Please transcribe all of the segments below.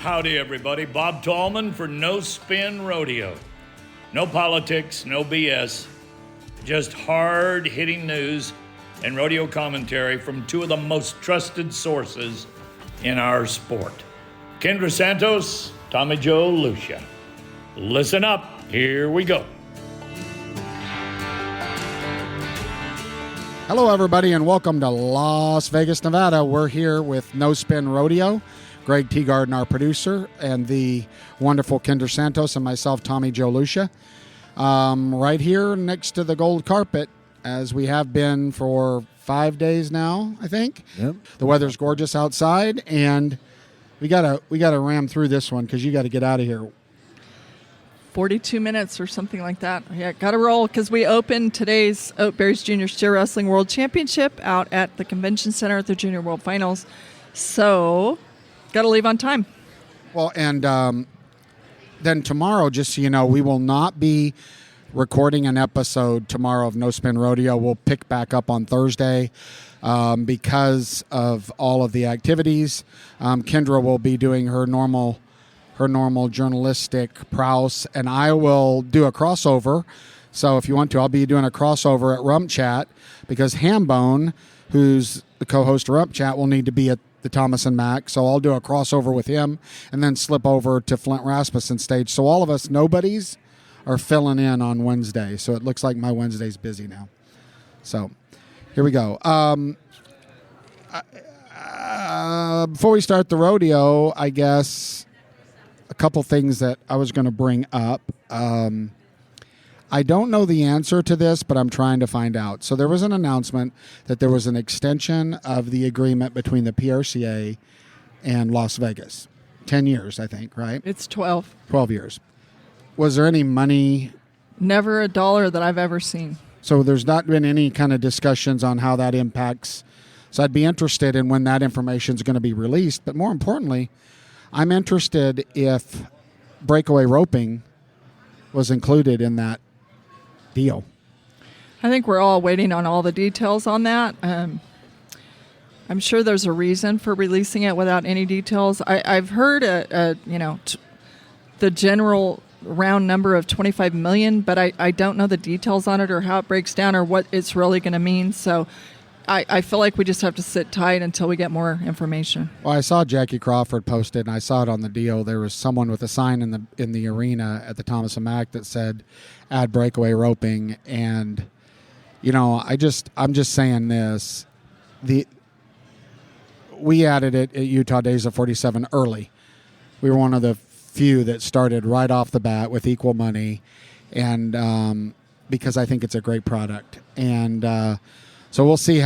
Howdy, everybody. Bob Tallman for No Spin Rodeo. No politics, no BS, just hard-hitting news and rodeo commentary from two of the most trusted sources in our sport. Kendra Santos, Tommy Joe Lucia. Listen up. Here we go. Hello, everybody, and welcome to Las Vegas, Nevada. We're here with No Spin Rodeo. Greg Teagarden, our producer, and the wonderful Kendra Santos and myself, Tommy Joe Lucia. Right here next to the gold carpet, as we have been for 5 days now, I think. Yep. The weather's gorgeous outside, and we gotta ram through this one because you got to get out of here. 42 minutes or something like that. Yeah, got to roll because we opened today's Oatberries Junior Steer Wrestling World Championship out at the Convention Center at the Junior World Finals. So, got to leave on time. Well, and then tomorrow, just so you know, we will not be recording an episode tomorrow of No Spin Rodeo. We'll pick back up on Thursday because of all of the activities. Kendra will be doing her normal journalistic prowess, and I will do a crossover. So if you want to, I'll be doing a crossover at Rump Chat because Hambone, who's the co-host of Rump Chat, will need to be at the Thomas and Mack. So I'll do a crossover with him and then slip over to Flint Rasmussen stage. So all of us nobodies are filling in on Wednesday. So it looks like my Wednesday's busy now. So here we go. Before we start the rodeo, I guess a couple things that I was going to bring up. I don't know the answer to this, but I'm trying to find out. So there was an announcement that there was an extension of the agreement between the PRCA and Las Vegas. 10 years, I think, right? It's 12. 12 years. Was there any money? Never a dollar that I've ever seen. So there's not been any kind of discussions on how that impacts. So I'd be interested in when that information is going to be released. But more importantly, I'm interested if breakaway roping was included in that deal. I think we're all waiting on all the details on that. I'm sure there's a reason for releasing it without any details. I've heard the general round number of 25 million, but I don't know the details on it or how it breaks down or what it's really going to mean. So I feel like we just have to sit tight until we get more information. Well, I saw Jackie Crawford posted, and I saw it on the deal. There was someone with a sign in the arena at the Thomas and Mack that said, "Add breakaway roping." And I'm just saying this: we added it at Utah Days of 47 early. We were one of the few that started right off the bat with equal money, and because I think it's a great product. And so we'll see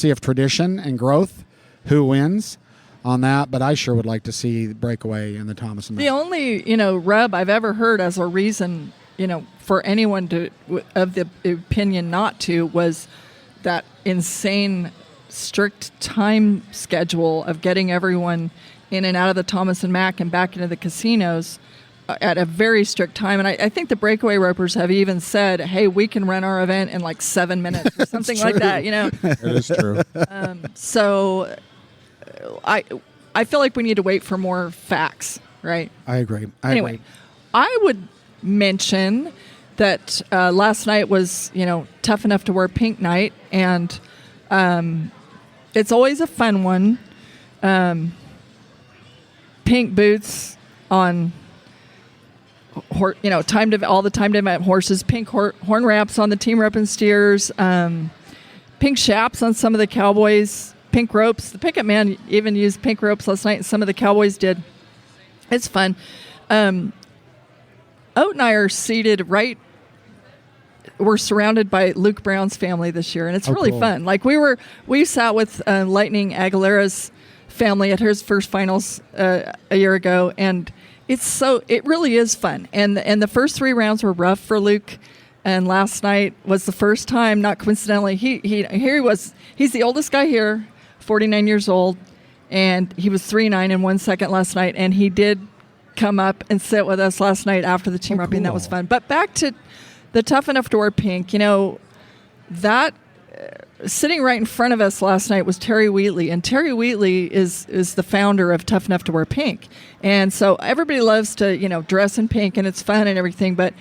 if tradition and growth, who wins on that. But I sure would like to see breakaway in the Thomas and Mack. The only rub I've ever heard as a reason for anyone to of the opinion not to was that insane strict time schedule of getting everyone in and out of the Thomas and Mack and back into the casinos at a very strict time. And I think the breakaway ropers have even said, hey, we can run our event in like 7 minutes or something like that, It is true. So I feel like we need to wait for more facts, right? I agree. Anyway, I would mention that last night was, tough enough to wear pink night, and it's always a fun one. Pink boots on all the time to event horses, pink horn wraps on the team rep and steers, pink chaps on some of the cowboys, pink ropes. The picket man even used pink ropes last night, and some of the cowboys did. It's fun. Oat and I are seated right. We're surrounded by Luke Brown's family this year, and it's really cool. fun. Like we sat with Lightning Aguilera's family at his first finals a year ago, and it really is fun. And the first 3 rounds were rough for Luke, and last night was the first time, not coincidentally, he's the oldest guy here, 49 years old, and he was 3-9 in 1 second last night, and he did come up and sit with us last night after the team repping. That was fun. But back to the Tough Enough to Wear Pink, that sitting right in front of us last night was Terry Wheatley, and Terry Wheatley is the founder of Tough Enough to Wear Pink, and so everybody loves to dress in pink and it's fun and everything, but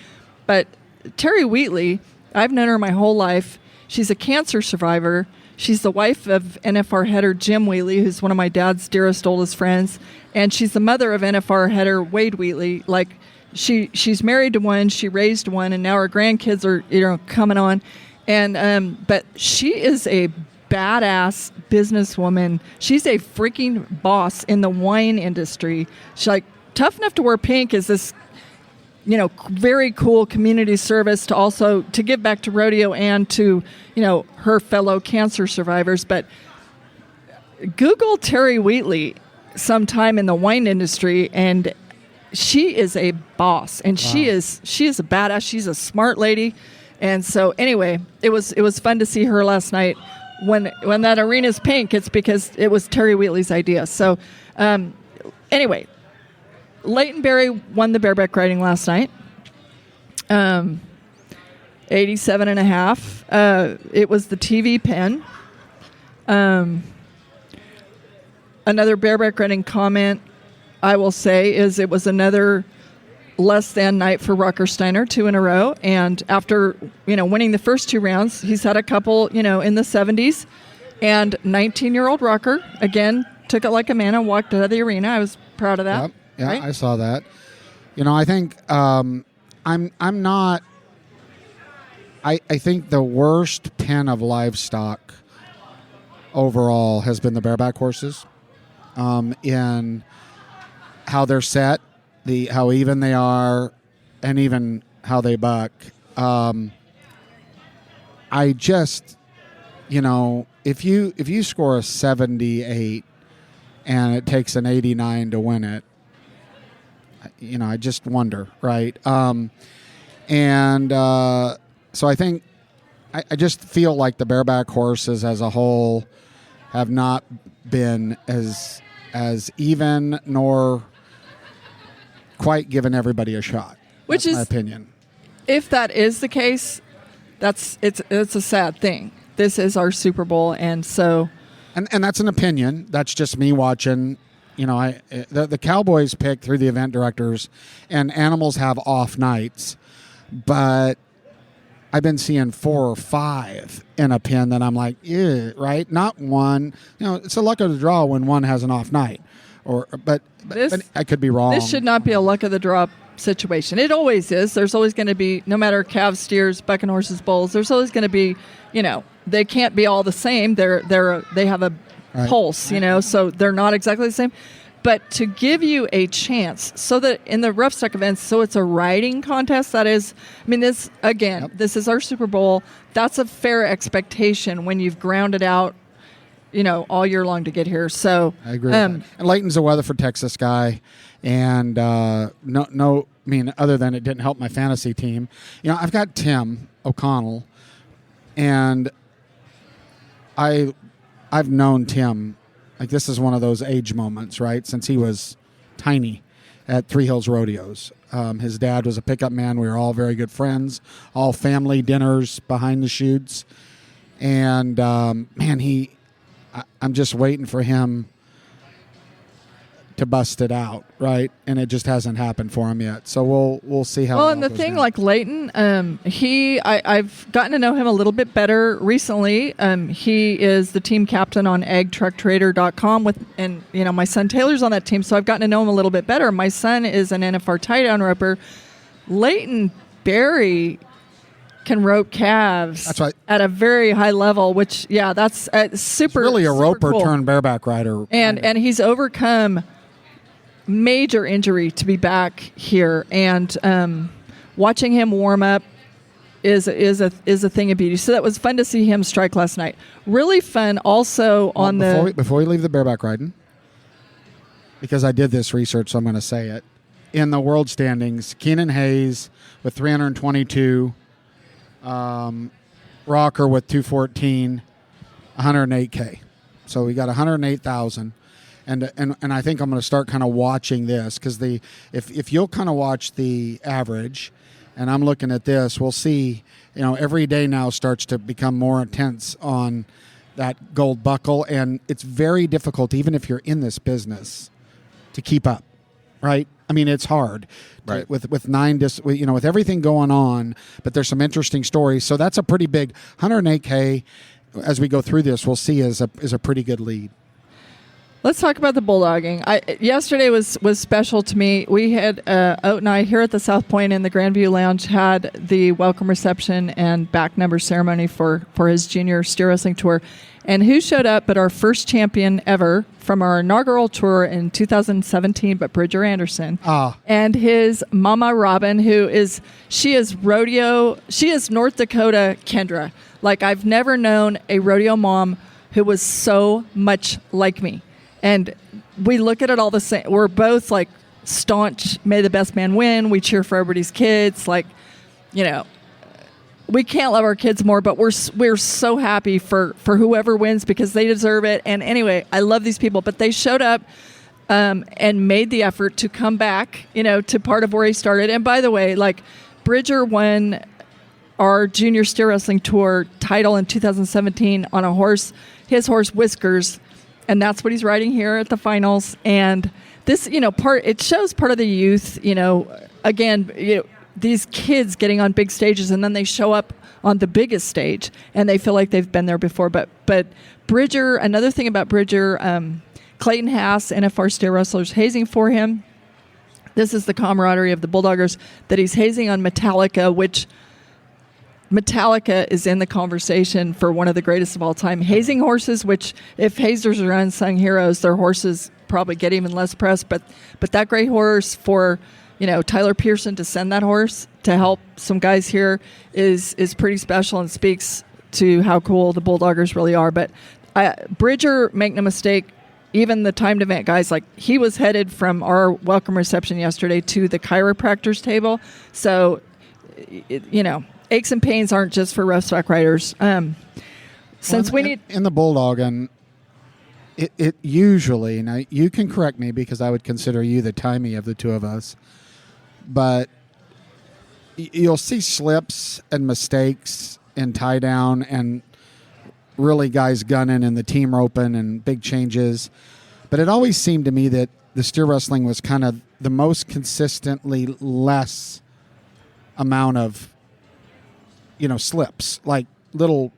Terry Wheatley, I've known her my whole life. She's a cancer survivor. She's the wife of NFR header Jim Wheatley, who's one of my dad's dearest, oldest friends. And she's the mother of NFR header Wade Wheatley. Like, she's married to one, she raised one, and now her grandkids are coming on. And but she is a badass businesswoman. She's a freaking boss in the wine industry. She's like, Tough Enough to Wear Pink is this very cool community service to give back to rodeo and to, her fellow cancer survivors. But Google Terry Wheatley sometime in the wine industry, and she is a boss, and wow. she is a badass. She's a smart lady. And so anyway, it was fun to see her last night. When that arena's pink, it's because it was Terry Wheatley's idea. So anyway, Leighton Berry won the bareback riding last night. 87.5. It was the TV pen. Another bareback riding comment I will say is it was another less than night for Rocker Steiner, 2 in a row. And after, winning the first 2 rounds, he's had a couple, in the 70s. And 19-year-old Rocker, again, took it like a man and walked out of the arena. I was proud of that. Yep. Yeah, right? I saw that. I think I'm not. I think the worst pen of livestock overall has been the bareback horses, in how they're set, how even they are, and even how they buck. I just, if you score a 78 and it takes an 89 to win it, I just wonder, right? So I think I just feel like the bareback horses as a whole have not been as even nor quite given everybody a shot. That's my opinion. If that is the case, it's a sad thing. This is our Super Bowl, and so. And that's an opinion. That's just me watching. The Cowboys pick through the event directors, and animals have off nights, but I've been seeing 4 or 5 in a pen that I'm like, ew, right? Not one. It's a luck of the draw when one has an off night, but I could be wrong. This should not be a luck of the draw situation. It always is. There's always going to be, no matter calves, steers, bucking horses, bulls. There's always going to be, they can't be all the same. They have a right. pulse, so they're not exactly the same. But to give you a chance, so that in the rough stock events, so it's a riding contest. That is, this again, yep. This is our Super Bowl. That's a fair expectation when you've grounded out, all year long to get here. So I agree. With that. And Leighton's a Weatherford, Texas guy, and other than it didn't help my fantasy team. I've got Tim O'Connell, and I've known Tim. Like, this is one of those age moments, right? Since he was tiny at Three Hills Rodeos. His dad was a pickup man. We were all very good friends, all family dinners behind the chutes. And, I'm just waiting for him to bust it out, right? And it just hasn't happened for him yet. So we'll see how. Well, and the thing, like Leighton, I've gotten to know him a little bit better recently. He is the team captain on AgTruckTrader.com and my son Taylor's on that team, so I've gotten to know him a little bit better. My son is an NFR tie-down roper. Leighton Berry can rope calves. That's right. At a very high level, which that's super. He's really a roper cool. turned bareback rider, and he's overcome major injury to be back here, and watching him warm up is a thing of beauty. So that was fun to see him strike last night. Really fun also before we leave the bareback riding, because I did this research, so I'm going to say it. In the world standings, Keenan Hayes with 322, Rocker with 214, 108K. So we got 108,000. And I think I'm going to start kind of watching this, because if you'll kind of watch the average, and I'm looking at this. We'll see. Every day now starts to become more intense on that gold buckle, and it's very difficult, even if you're in this business, to keep up, right? I mean, it's hard, right? With with everything going on. But there's some interesting stories. So that's a pretty big 108K. As we go through this, we'll see is a pretty good lead. Let's talk about the bulldogging. Yesterday was special to me. We had Oat and I here at the South Point in the Grandview Lounge had the welcome reception and back number ceremony for his junior steer wrestling tour. And who showed up but our first champion ever from our inaugural tour in 2017, but Bridger Anderson. And his mama Robin, she is North Dakota Kendra. Like, I've never known a rodeo mom who was so much like me. And we look at it all the same. We're both like staunch, may the best man win. We cheer for everybody's kids. Like, we can't love our kids more, but we're so happy for whoever wins because they deserve it. And anyway, I love these people, but they showed up and made the effort to come back, to part of where he started. And by the way, like, Bridger won our junior steer wrestling tour title in 2017 on a horse, his horse Whiskers. And that's what he's riding here at the finals. And this, it shows part of the youth, again, these kids getting on big stages and then they show up on the biggest stage and they feel like they've been there before. But Bridger, another thing about Bridger, Clayton Haas, NFR steer wrestlers, hazing for him. This is the camaraderie of the Bulldoggers that he's hazing on Metallica, which Metallica is in the conversation for one of the greatest of all time. Hazing horses, which if hazers are unsung heroes, their horses probably get even less press. But that great horse for, Tyler Pearson to send that horse to help some guys here is pretty special and speaks to how cool the Bulldoggers really are. But Bridger, make no mistake, even the timed event guys, like, he was headed from our welcome reception yesterday to the chiropractor's table. So, aches and pains aren't just for rough stock riders. Since we need in the bulldog, and it usually, now you can correct me because I would consider you the timey of the two of us, but you'll see slips and mistakes and tie down and really guys gunning and the team roping and big changes. But it always seemed to me that the steer wrestling was kind of the most consistently less amount of slips, like little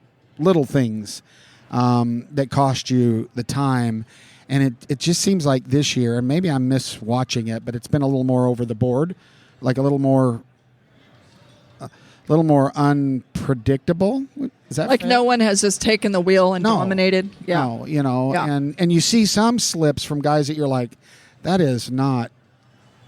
things that cost you the time. And it just seems like this year, and maybe I'm watching it, but it's been a little more over the board, like a little more unpredictable. Is that like fair? No one has just taken the wheel and dominated? Yeah. No, Yeah. and you see some slips from guys that you're like, that is not,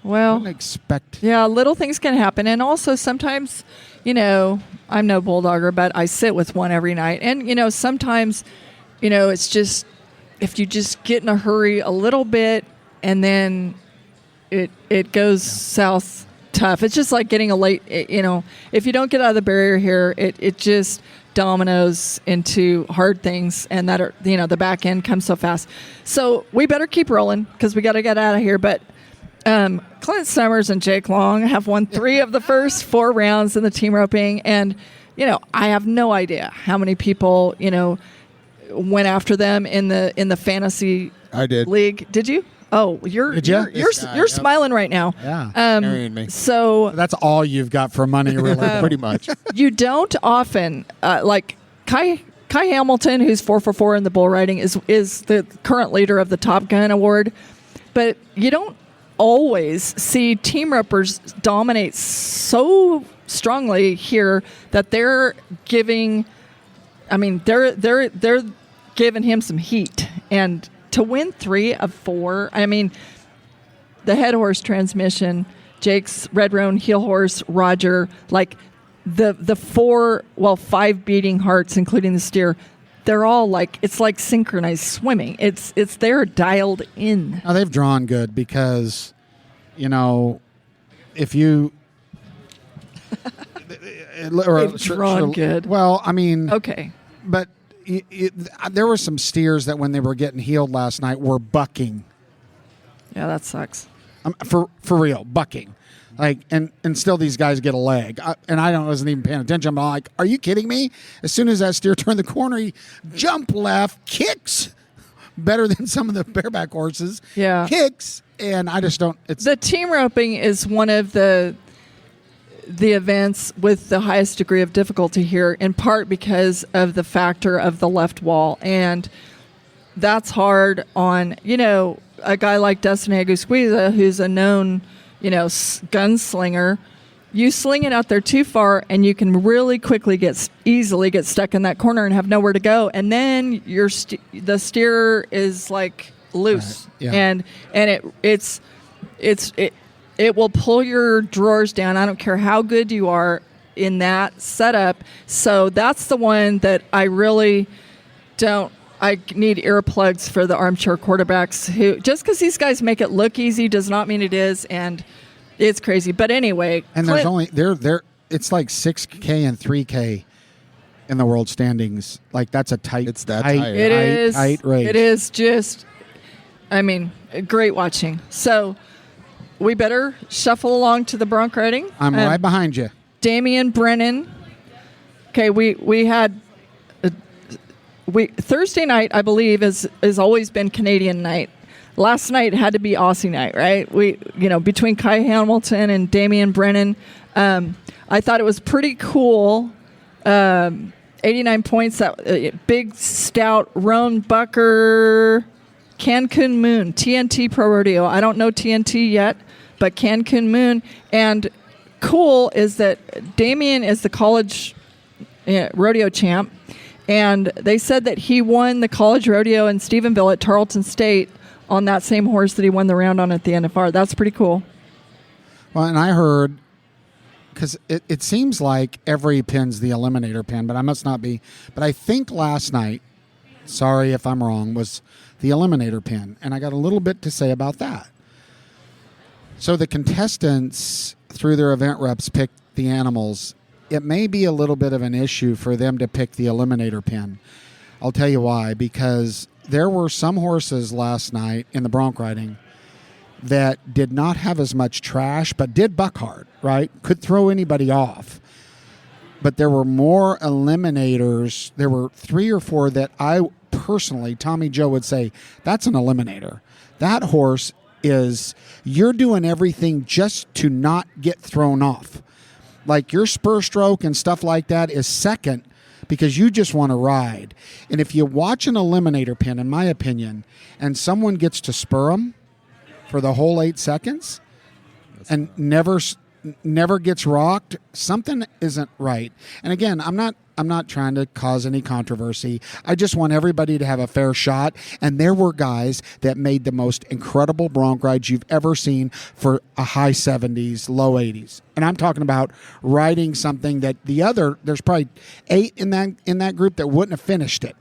Well, wouldn't expect. yeah, little things can happen. And also sometimes, I'm no bulldogger, but I sit with one every night. And, sometimes, it's just, if you just get in a hurry a little bit and then it goes south tough. It's just like getting a late, if you don't get out of the barrier here, it just dominoes into hard things, and that are, the back end comes so fast. So we better keep rolling because we got to get out of here. But Clint Summers and Jake Long have won 3 of the first 4 rounds in the team roping, and I have no idea how many people went after them in the fantasy I did. league. Did you? Oh, you're smiling right now. Yeah, Marrying me. So that's all you've got for money, really. Pretty much. you don't often like Kai Hamilton, who's 4 for 4 in the bull riding, is the current leader of the Top Gun Award, but you don't always see team ropers dominate so strongly here that they're giving. I mean, they're giving him some heat, and to win 3 of 4. I mean, the head horse transmission, Jake's Red Roan heel horse, Roger, like the 5 beating hearts, including the steer. They're all like, it's like synchronized swimming. It's they're dialed in. Now they've drawn good because, if you They've drawn good. Well, I mean, Okay. but there were some steers that when they were getting healed last night were bucking. Yeah, that sucks. for real, bucking. Like, and still these guys get a leg. Wasn't even paying attention. I'm like, are you kidding me? As soon as that steer turned the corner, he jump left, kicks better than some of the bareback horses. Yeah. Kicks. And I just don't. The team roping is one of the events with the highest degree of difficulty here, in part because of the factor of the left wall. And that's hard on, a guy like Dustin Hagusquiza, who's a known, gunslinger. You sling it out there too far, and you can really quickly easily get stuck in that corner and have nowhere to go. And then the steer is like loose, yeah. and it will pull your drawers down. I don't care how good you are in that setup. So that's the one that I really don't. I need earplugs for the armchair quarterbacks who, just because these guys make it look easy does not mean it is, and it's crazy. But anyway, and there's only it's like 6K and 3K in the world standings. Like that's a tight. It's that tight, tight. It is tight race. It is just, great watching. So we better shuffle along to the bronc riding. I'm right behind you. Damian Brennan. Okay, we had. Thursday night, I believe, has always been Canadian night. Last night had to be Aussie night, right? Between Kai Hamilton and Damian Brennan, I thought it was pretty cool. 89 points. That big, stout Roan Bucker, Cancun Moon, TNT Pro Rodeo. I don't know TNT yet, but Cancun Moon. And cool is that Damian is the college rodeo champ. And they said that he won the college rodeo in Stephenville at Tarleton State on that same horse that he won the round on at the NFR. That's pretty cool. Well, and I heard, because it seems like every pin's the eliminator pin, but I must not be. But I think last night, sorry if I'm wrong, was the eliminator pin. And I got a little bit to say about that. So the contestants, through their event reps, picked the animals. It may be a little bit of an issue for them to pick the eliminator pin. I'll tell you why. Because there were some horses last night in the bronc riding that did not have as much trash, but did buck hard, right? Could throw anybody off. But there were more eliminators. There were 3 or 4 that I personally, Tommy Joe would say, that's an eliminator. That horse you're doing everything just to not get thrown off. Like your spur stroke and stuff like that is second because you just want to ride. And if you watch an eliminator pin, in my opinion, and someone gets to spur them for the whole 8 seconds and never gets rocked, something isn't right. And again, I'm not trying to cause any controversy. I just want everybody to have a fair shot. And there were guys that made the most incredible bronc rides you've ever seen for a high 70s, low 80s. And I'm talking about riding something that there's probably 8 in that group that wouldn't have finished it.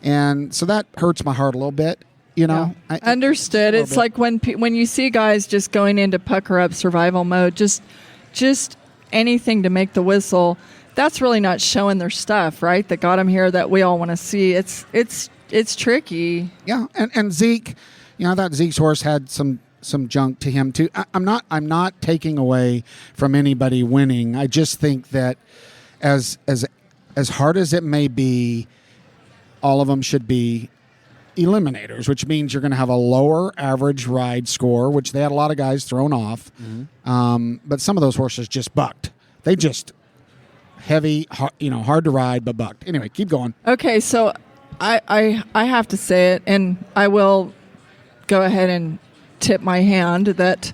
And so that hurts my heart a little bit. Yeah. Understood. It's like when you see guys just going into pucker up survival mode, just anything to make the whistle. That's really not showing their stuff, right? That got them here that we all want to see. It's tricky. Yeah, and Zeke, I thought Zeke's horse had some junk to him too. I'm not taking away from anybody winning. I just think that as hard as it may be, all of them should be eliminators, which means you're going to have a lower average ride score, which they had a lot of guys thrown off. Mm-hmm. But some of those horses just bucked. They just heavy, hard to ride, but bucked. Anyway, keep going. Okay, so I have to say it, and I will go ahead and tip my hand that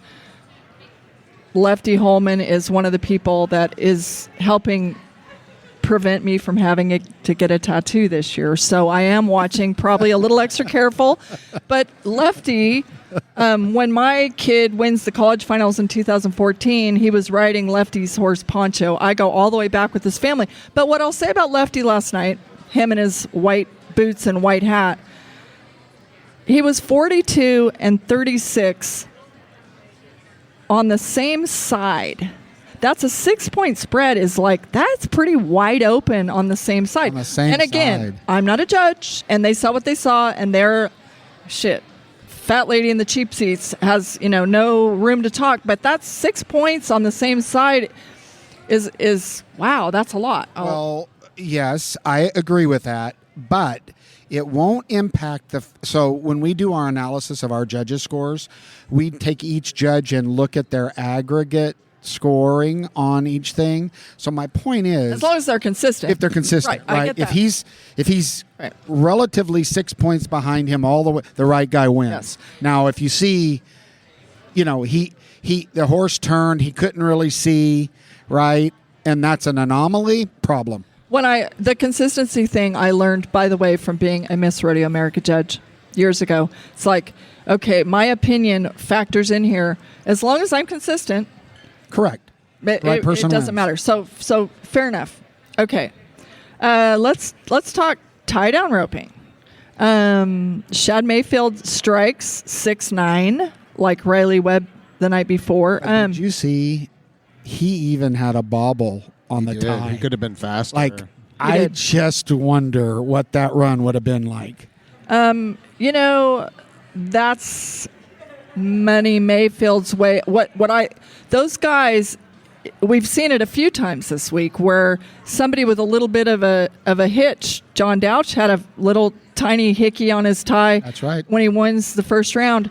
Lefty Holman is one of the people that is helping prevent me from having to get a tattoo this year. So I am watching, probably a little extra careful. But Lefty, when my kid wins the college finals in 2014, he was riding Lefty's horse Poncho. I go all the way back with his family. But what I'll say about Lefty last night, him and his white boots and white hat, he was 42 and 36 on the same side. That's a 6-point spread that's pretty wide open on the same side. On the same and again, side. I'm not a judge, and they saw what they saw, and they're fat lady in the cheap seats has, no room to talk. But that's 6 points on the same side is wow, that's a lot. Well, yes, I agree with that, but it won't impact so when we do our analysis of our judges' scores, we take each judge and look at their aggregate scoring on each thing. So my point is, as long as they're consistent. If they're consistent, right? I get that. If he's right. relatively 6 points behind him all the way, the right guy wins. Yes. Now, if you see, the horse turned, he couldn't really see, right, and that's an anomaly, problem. The consistency thing I learned, by the way, from being a Miss Rodeo America judge years ago. It's like, okay, my opinion factors in here as long as I'm consistent. Correct. It doesn't matter. So fair enough. Okay, let's talk tie down roping. Shad Mayfield strikes 6-9 like Riley Webb the night before. Did you see? He even had a bobble on the tie. He could have been faster. Like I just wonder what that run would have been like. That's Money Mayfield's way. Those guys, we've seen it a few times this week where somebody with a little bit of a hitch, John Douch had a little tiny hickey on his tie. That's right. When he wins the first round.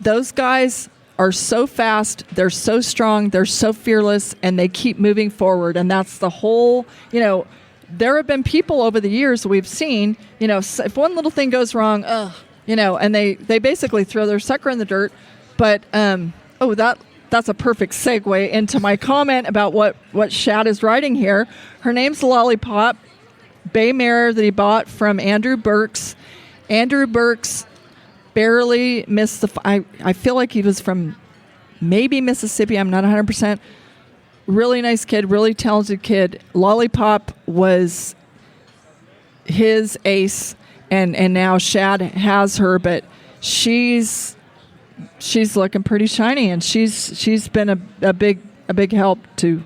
Those guys are so fast, they're so strong, they're so fearless, and they keep moving forward. And that's the whole, there have been people over the years we've seen, if one little thing goes wrong, and they basically throw their sucker in the dirt. But, that's a perfect segue into my comment about what Shad is riding here. Her name's Lollipop, bay mare that he bought from Andrew Burks. Andrew Burks barely missed I feel like he was from maybe Mississippi. I'm not 100%. Really nice kid, really talented kid. Lollipop was his ace, and now Shad has her, but she's looking pretty shiny, and she's been a big help to.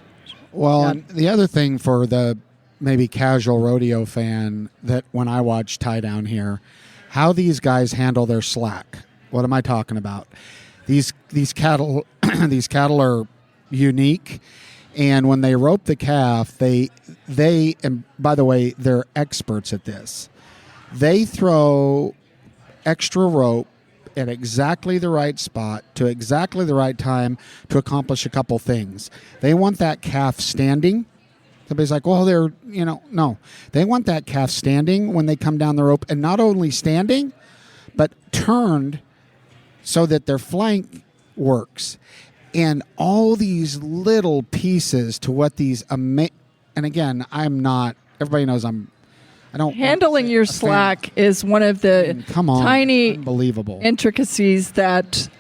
Well, and the other thing for the maybe casual rodeo fan that when I watch tie down here, how these guys handle their slack. What am I talking about? These cattle these cattle are unique, and when they rope the calf, they and by the way, they're experts at this. They throw extra rope at exactly the right spot to exactly the right time to accomplish a couple things. They want that calf standing. Somebody's like, well, no. They want that calf standing when they come down the rope, and not only standing, but turned so that their flank works. And all these little pieces to what these and again, everybody knows I don't handling your slack is one of the tiny unbelievable intricacies that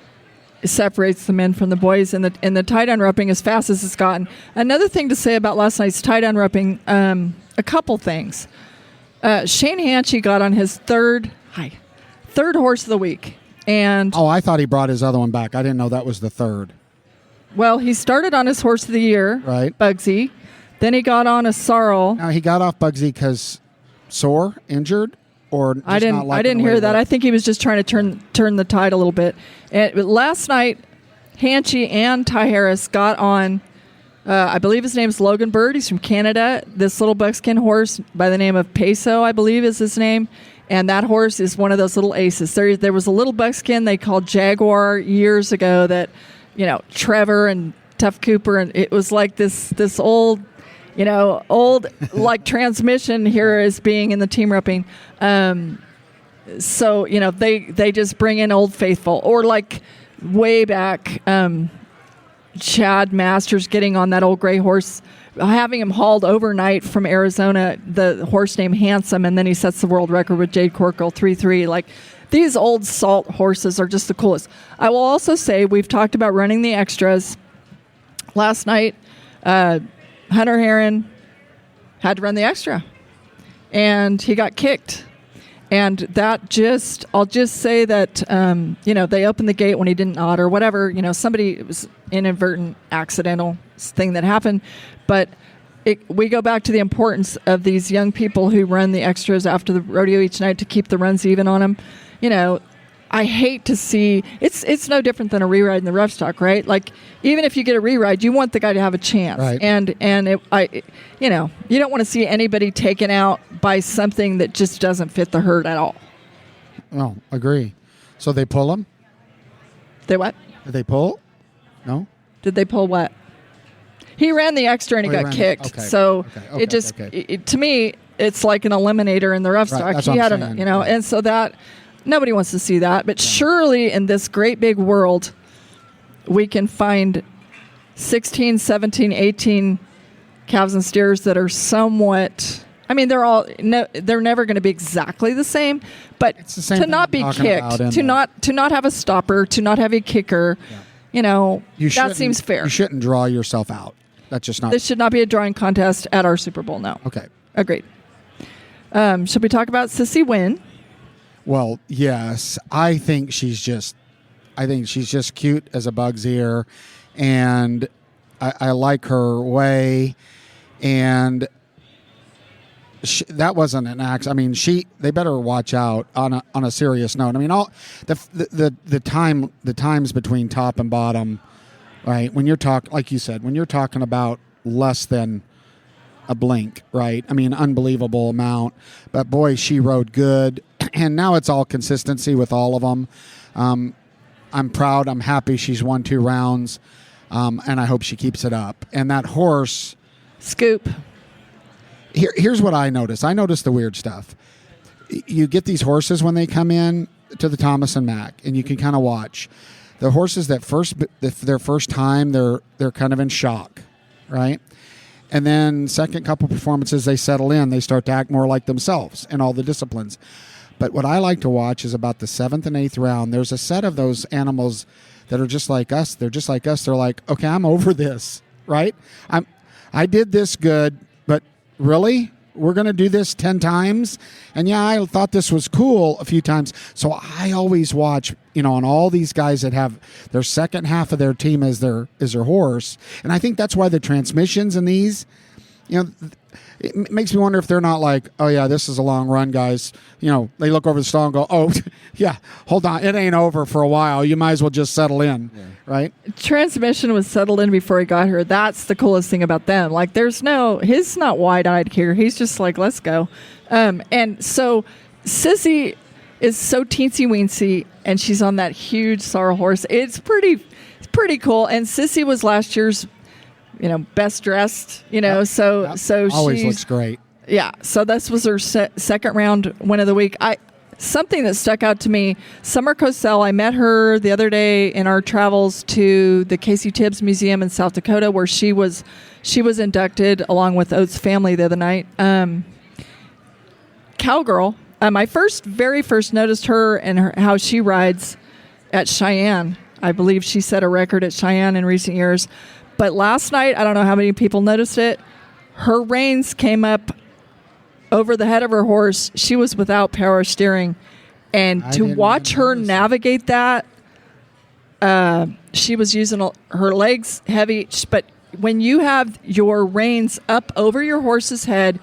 separates the men from the boys in the tie down roping as fast as it's gotten. Another thing to say about last night's tie down roping, a couple things. Shane Hanchy got on his third horse of the week, and I thought he brought his other one back. I didn't know that was the third. Well, he started on his horse of the year, right, Bugsy. Then he got on a Sorrel. Now he got off Bugsy because sore, injured. Or I didn't hear that. I think he was just trying to turn the tide a little bit. And last night, Hanchy and Ty Harris got on. I believe his name's Logan Bird. He's from Canada. This little buckskin horse by the name of Peso, I believe, is his name. And that horse is one of those little aces. There was a little buckskin they called Jaguar years ago that, Trevor and Tuff Cooper, and it was like this old like transmission here is being in the team roping. So, they just bring in Old Faithful, or like way back, Chad Masters getting on that old gray horse, having him hauled overnight from Arizona, the horse named Handsome, and then he sets the world record with Jade Corkle 3-3. Like, these old salt horses are just the coolest. I will also say we've talked about running the extras. Last night, Hunter Heron had to run the extra, and he got kicked. And that I'll just say that, they opened the gate when he didn't nod or whatever. It was inadvertent, accidental thing that happened. But we go back to the importance of these young people who run the extras after the rodeo each night to keep the runs even on them. I hate to see it's no different than a reride in the rough stock, right? Like even if you get a reride, you want the guy to have a chance, Right. and you don't want to see anybody taken out by something that just doesn't fit the herd at all. Oh, agree. So they pull him? They what? Did they pull? No? Did they pull what? He ran the extra and he got kicked. Okay. So Okay. it just to me, it's like an eliminator in the rough Right, stock. that's He what had I'm saying. Right. and so that nobody wants to see that. But surely in this great big world, we can find 16, 17, 18 calves and steers that are somewhat. I mean, they're never going to be exactly the same, but It's the same to thing not I'm be talking about kicked, in to the- not have a stopper, to not have a kicker, that shouldn't- seems fair. You shouldn't draw yourself out. That's just not. This should not be a drawing contest at our Super Bowl. No. Okay. Agreed. Should we talk about Sissy Wynn? Well, yes. I think she's just cute as a bug's ear, and I like her way, and that wasn't an accident. I mean, they better watch out on a serious note. I mean, all the times between top and bottom, right? When you're like you said, when you're talking about less than a blink, right? I mean, unbelievable amount. But boy, she rode good, and now it's all consistency with all of them. I'm proud. I'm happy she's won 2 rounds, and I hope she keeps it up. And that horse, Scoop. Here's what I noticed. I noticed the weird stuff. You get these horses when they come in to the Thomas and Mack, and you can kind of watch the horses that their first time they're kind of in shock, right? And then second couple performances they settle in, they start to act more like themselves in all the disciplines. But what I like to watch is about the 7th and 8th round. There's a set of those animals that are just like us. They're just like us. They're like, okay, I'm over this, right? I did this good, but really? We're going to do this 10 times? And yeah, I thought this was cool a few times. So I always watch, on all these guys that have their second half of their team as their horse. And I think that's why the transmissions in these, it makes me wonder if they're not like, oh yeah, this is a long run, guys. They look over the stall and go, oh yeah, hold on, it ain't over for a while. You might as well just settle in, right? Transmission was settled in before he got here. That's the coolest thing about them. Like, he's not wide-eyed here. He's just like, let's go. And so Sissy is so teensy-weensy, and she's on that huge sorrel horse. It's pretty cool. And Sissy was last year's best dressed, so always she's, looks great. Yeah. So this was her second round win of the week. Something that stuck out to me, Summer Cosell, I met her the other day in our travels to the Casey Tibbs Museum in South Dakota, where she was inducted along with Oates' family the other night. Cowgirl. I very first noticed her and how she rides at Cheyenne. I believe she set a record at Cheyenne in recent years. But last night, I don't know how many people noticed it, her reins came up over the head of her horse. She was without power steering. And to watch her navigate that, she was using her legs heavy. But when you have your reins up over your horse's head,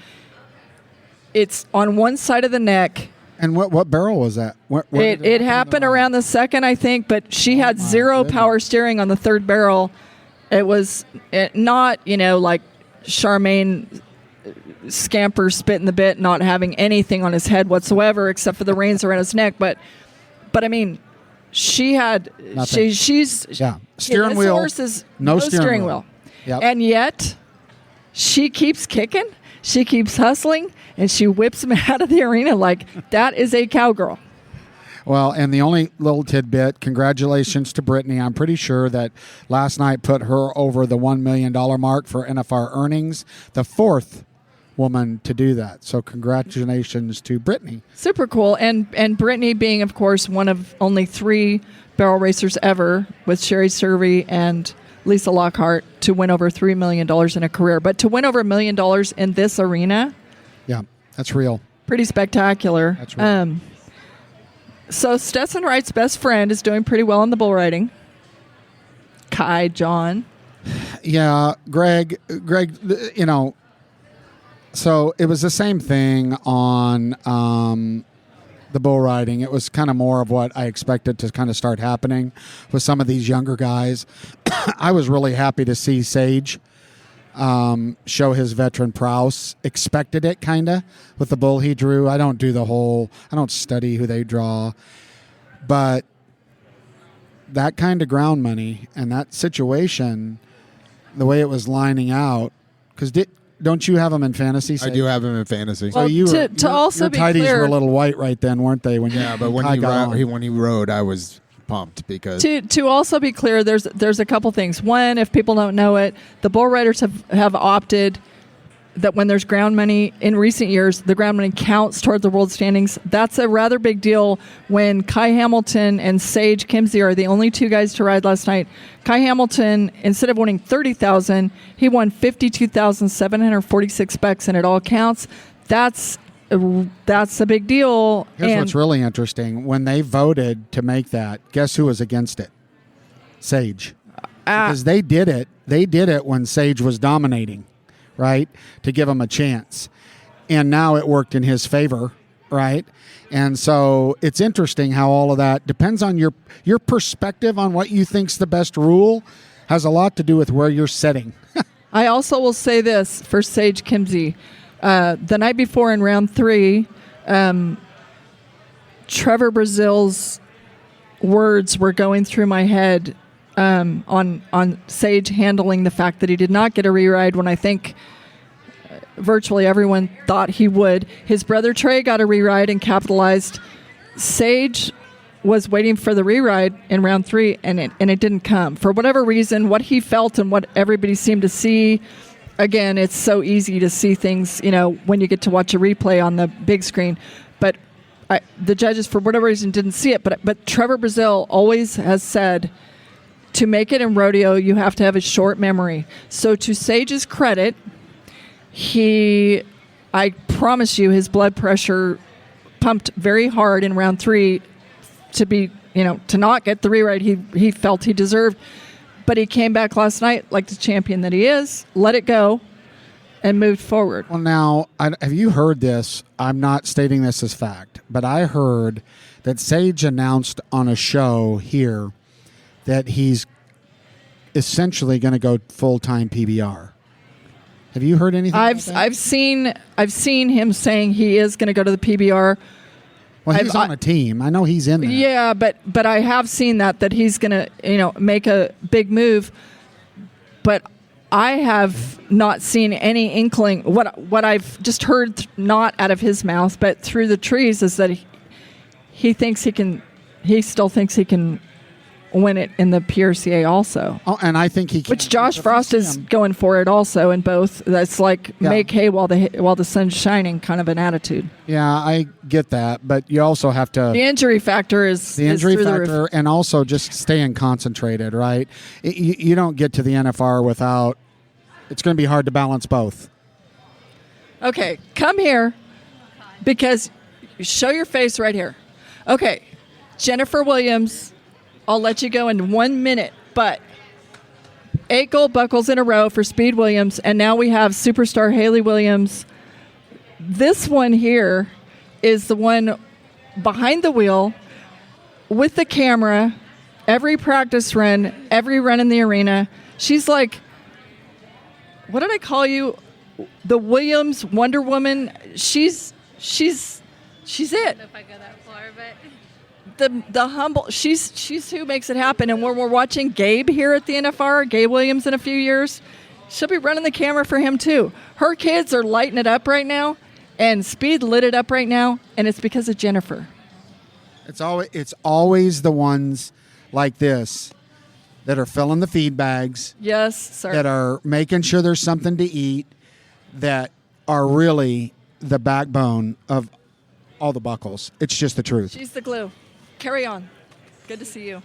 it's on one side of the neck. And what barrel was that? It happened around the second, I think, but she had zero power steering on the third barrel. It was not, like Charmaine Scamper spit in the bit, not having anything on his head whatsoever except for the reins around his neck. But I mean, she had she's steering wheel. Horse is no steering wheel. Yep. And yet she keeps kicking, she keeps hustling, and she whips him out of the arena like that is a cowgirl. Well, and the only little tidbit, congratulations to Brittany. I'm pretty sure that last night put her over the $1 million mark for NFR earnings, the 4th woman to do that. So congratulations to Brittany. Super cool. And Brittany being, of course, one of only 3 barrel racers ever with Sherry Servey and Lisa Lockhart to win over $3 million in a career. But to win over $1 million in this arena, yeah, that's real. Pretty spectacular. That's real. So Stetson Wright's best friend is doing pretty well in the bull riding. Kai John. Yeah, Greg, so it was the same thing on the bull riding. It was kind of more of what I expected to kind of start happening with some of these younger guys. I was really happy to see Sage show his veteran prowess. Expected it kind of with the bull he drew. I don't study who they draw, but that kind of ground money and that situation, the way it was lining out, because don't you have him in fantasy? I do have him in fantasy. Well, So also your be tidies clear, were a little white right then, weren't they? But when he rode, I was pumped because to also be clear, there's a couple things. One, if people don't know it, the bull riders have opted that when there's ground money in recent years, the ground money counts toward the world standings. That's a rather big deal when Kai Hamilton and Sage Kimsey are the only two guys to ride last night. Kai Hamilton, instead of winning $30,000, he won $52,746, and it all counts. That's a big deal. Here's what's really interesting. When they voted to make that, guess who was against it? Sage. Because they did it. They did it when Sage was dominating, right, to give him a chance. And now it worked in his favor, right? And so it's interesting how all of that depends on your perspective on what you think's the best rule has a lot to do with where you're setting. I also will say this for Sage Kimsey. The night before in round 3, Trevor Brazil's words were going through my head on Sage handling the fact that he did not get a re-ride when I think virtually everyone thought he would. His brother Trey got a re-ride and capitalized. Sage was waiting for the re-ride in round 3, and it didn't come. For whatever reason, what he felt and what everybody seemed to see, again, it's so easy to see things, when you get to watch a replay on the big screen. But the judges, for whatever reason, didn't see it. But Trevor Brazil always has said, to make it in rodeo, you have to have a short memory. So to Sage's credit, I promise you, his blood pressure pumped very hard in round 3 to not get the re-ride he felt he deserved. But he came back last night like the champion that he is, let it go, and moved forward. Well, now, have you heard this? I'm not stating this as fact, but I heard that Sage announced on a show here that he's essentially going to go full-time PBR. Have you heard anything? I've seen him saying he is going to go to the PBR. Well, he's on a team. I know he's in there. Yeah, but I have seen that he's going to make a big move. But I have not seen any inkling. What I've just heard, not out of his mouth, but through the trees, is that he thinks he can. He still thinks he can win it in the PRCA also. Oh, and I think he can. Which Josh Frost is going for it also in both. That's like make hay while the sun's shining kind of an attitude. Yeah, I get that, but you also have to. The injury factor is the injury through factor, the roof. and also just staying concentrated. Right, you don't get to the NFR without. It's going to be hard to balance both. Okay, come here, because show your face right here. Okay, Jennifer Williams. I'll let you go in 1 minute, but 8 gold buckles in a row for Speed Williams, and now we have superstar Haley Williams. This one here is the one behind the wheel with the camera, every practice run, every run in the arena. She's like, what did I call you? The Williams Wonder Woman. She's it. I don't know if I go that far, but The humble, she's who makes it happen. And when we're watching Gabe here at the NFR, Gabe Williams in a few years, she'll be running the camera for him too. Her kids are lighting it up right now, and Speed lit it up right now, and it's because of Jennifer. It's always the ones like this that are filling the feed bags. Yes, sir. That are making sure there's something to eat, that are really the backbone of all the buckles. It's just the truth. She's the glue. Carry on. Good to see you.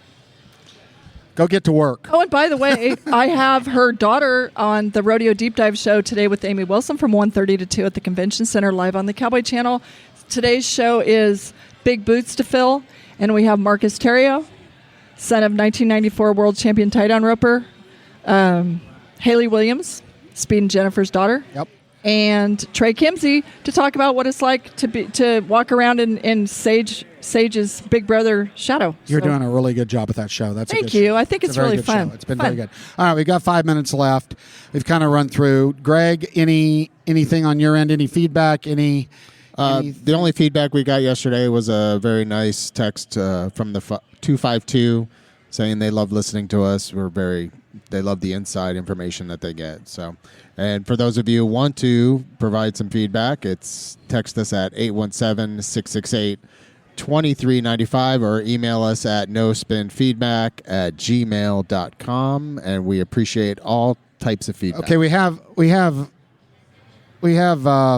Go get to work. Oh, and by the way, I have her daughter on the Rodeo Deep Dive show today with Amy Wilson from 1:30 to 2 at the Convention Center live on the Cowboy Channel. Today's show is Big Boots to Fill, and we have Marcus Terrio, son of 1994 world champion tie-down roper, Haley Williams, Speed and Jennifer's daughter. Yep. and Trey Kimsey to talk about what it's like to walk around in Sage's big brother shadow. You're doing a really good job with that show. That's a Thank good you. show. I think it's a very really good fun. show. It's been Fun. very good. All right, we've got 5 minutes left. We've kind of run through. Greg, anything on your end? Any feedback? The only feedback we got yesterday was a very nice text from the 252 saying they love listening to us. They love the inside information that they get. So, and for those of you who want to provide some feedback, text us at 817-668-2395 or email us at nospinfeedback@gmail.com, and we appreciate all types of feedback. Okay, we have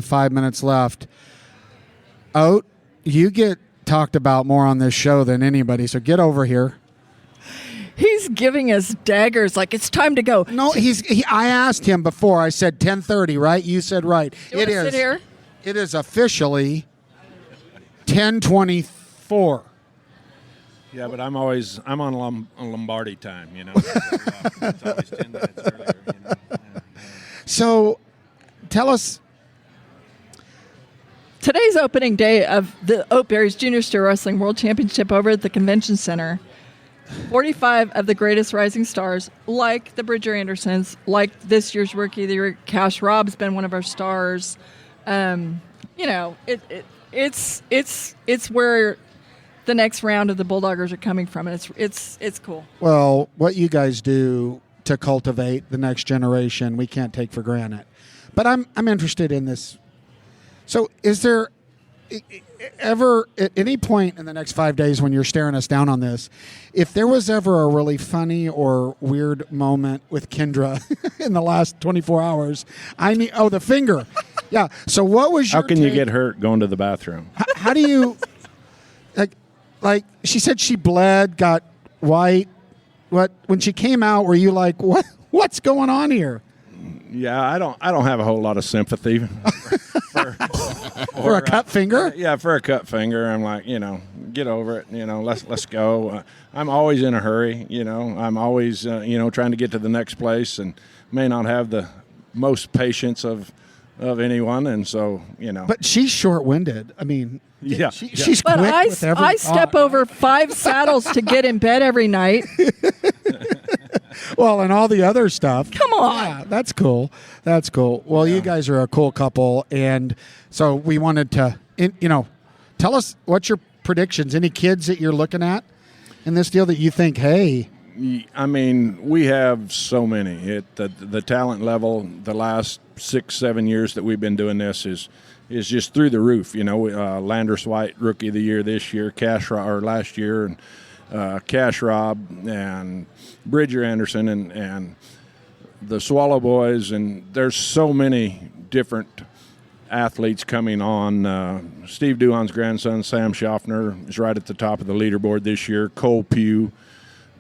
5 minutes left. Oat, you get talked about more on this show than anybody, so get over here. He's giving us daggers like it's time to go. No, I asked him before. I said 10:30, right? You said right. You want to sit here? It is officially 10:24. Yeah, but I'm on Lombardi time, you know. So, it's always 10 minutes earlier, you know. So, tell us. Today's opening day of the Oatberries Junior Steer Wrestling World Championship over at the Convention Center. 45 of the greatest rising stars, like the Bridger Andersons, like this year's Rookie of the Year, Cash Rob's been one of our stars. It's where the next round of the Bulldoggers are coming from, and it's cool. Well, what you guys do to cultivate the next generation, we can't take for granted. But I'm interested in this. So, is there ever at any point in the next 5 days when you're staring us down on this, if there was ever a really funny or weird moment with Kendra in the last 24 hours, the finger. Yeah. So what was your How can you get hurt going to the bathroom? How do you like she said she bled, got white. When she came out, were you like, what's going on here? Yeah, I don't have a whole lot of sympathy for a cut finger. Yeah, for a cut finger, I'm like, get over it. Let's go. I'm always in a hurry. I'm always trying to get to the next place, and may not have the most patience of anyone, and so But she's short-winded. I mean, yeah, she's But quick with every I step over 5 saddles to get in bed every night. Well, and all the other stuff. Come on. Yeah, that's cool. That's cool. Well, you guys are a cool couple, and so we wanted to, tell us what's your predictions. Any kids that you're looking at in this deal that you think, hey? I mean, we have so many. The talent level the last 6-7 years that we've been doing this is just through the roof. Landers White, Rookie of the Year this year, last year, and Cash Rob and Bridger Anderson and the Swallow Boys, and there's so many different athletes coming on. Steve Duhan's grandson, Sam Schaffner, is right at the top of the leaderboard this year. Cole Pugh.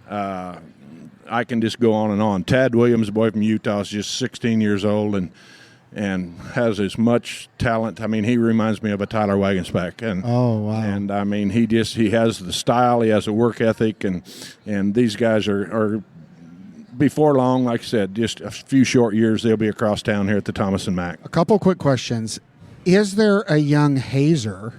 I can just go on and on. Tad Williams, a boy from Utah, is just 16 years old and has as much talent. I mean, he reminds me of a Tyler Wagenspec. And, oh, wow. And, I mean, he has the style, he has a work ethic, and these guys are before long, like I said, just a few short years, they'll be across town here at the Thomas and Mack. A couple quick questions. Is there a young hazer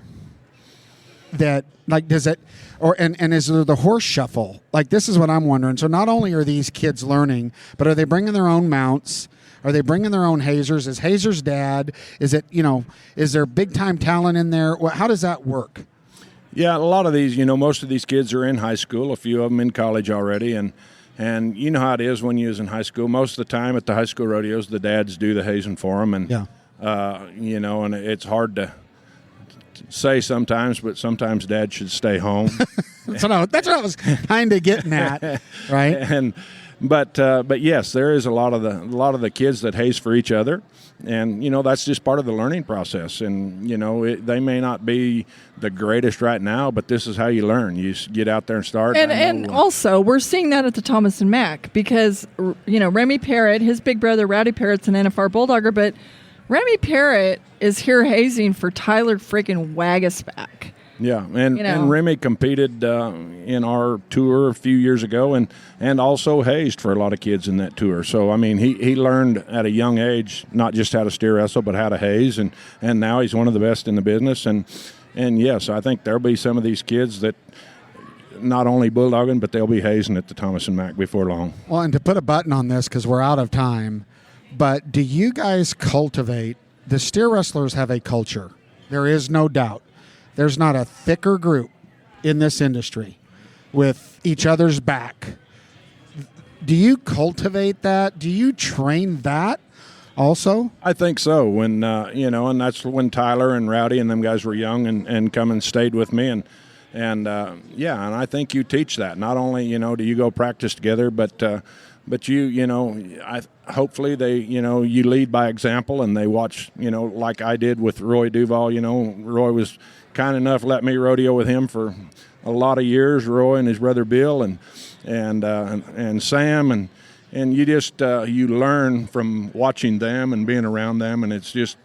that, does it, and is there the horse shuffle? This is what I'm wondering. So not only are these kids learning, but are they bringing their own mounts? Are they bringing their own hazers? Is Hazer's dad? Is it, is there big time talent in there? How does that work? Yeah, a lot of these, most of these kids are in high school, a few of them in college already, and you know how it is when you was in high school. Most of the time at the high school rodeos, the dads do the hazing for them, and and it's hard to say sometimes, but sometimes dad should stay home. That's what I was kind of getting at, right? But yes, there is a lot of the kids that haze for each other, and that's just part of the learning process. And they may not be the greatest right now, but this is how you learn. You just get out there and start. And also, we're seeing that at the Thomas and Mack because Remy Parrott, his big brother Rowdy Parrott's an NFR Bulldogger, but Remy Parrott is here hazing for Tyler freaking Wagaspack. Yeah, and You know. and Remy competed in our tour a few years ago, and also hazed for a lot of kids in that tour. So I mean, he learned at a young age not just how to steer wrestle, but how to haze, and now he's one of the best in the business. And yes, I think there'll be some of these kids that not only bulldogging, but they'll be hazing at the Thomas and Mack before long. Well, and to put a button on this, because we're out of time, but do you guys cultivate, the steer wrestlers have a culture. There is no doubt. There's not a thicker group in this industry with each other's back. Do you cultivate that? Do you train that also? I think so. When and that's when Tyler and Rowdy and them guys were young and come and stayed with me, and and I think you teach that. Not only do you go practice together, but hopefully they you lead by example, and they watch like I did with Roy Duval. Roy was kind enough to let me rodeo with him for a lot of years. Roy and his brother Bill and Sam and you just you learn from watching them and being around them, and it's just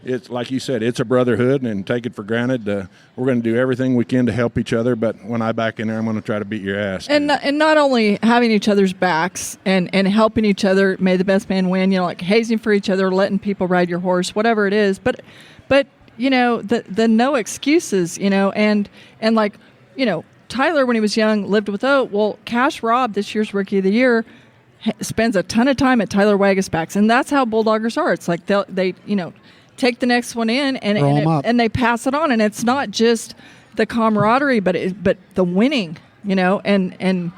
it's like you said, it's a brotherhood, and take it for granted. We're going to do everything we can to help each other, but when I back in there, I'm going to try to beat your ass. And not only having each other's backs and helping each other, may the best man win, like hazing for each other, letting people ride your horse, whatever it is, but the no excuses, and like, Tyler, when he was young, lived with Oat. Well, Cash Robb, this year's Rookie of the Year, spends a ton of time at Tyler Wagasback's, and that's how bulldoggers are. It's like they take the next one in and they pass it on, and it's not just the camaraderie, but the winning, and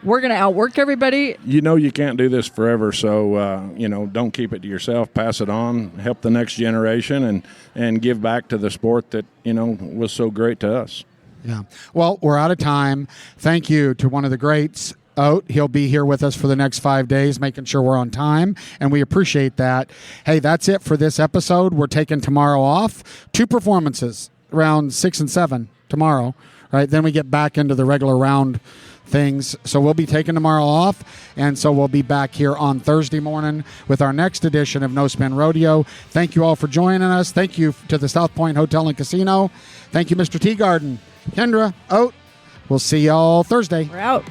we're going to outwork everybody. You can't do this forever, so don't keep it to yourself. Pass it on, help the next generation, and give back to the sport that was so great to us. Yeah. Well, we're out of time. Thank you to one of the greats, Oat. He'll be here with us for the next 5 days, making sure we're on time, and we appreciate that. Hey, that's it for this episode. We're taking tomorrow off. 2 performances, around 6 and 7 tomorrow, right? Then we get back into the regular round things. So we'll be taking tomorrow off, and so we'll be back here on Thursday morning with our next edition of No Spin Rodeo. Thank you all for joining us. Thank you to the South Point Hotel and Casino. Thank you, Mr. Teagarden, Kendra, Oat. We'll see y'all Thursday. We're out.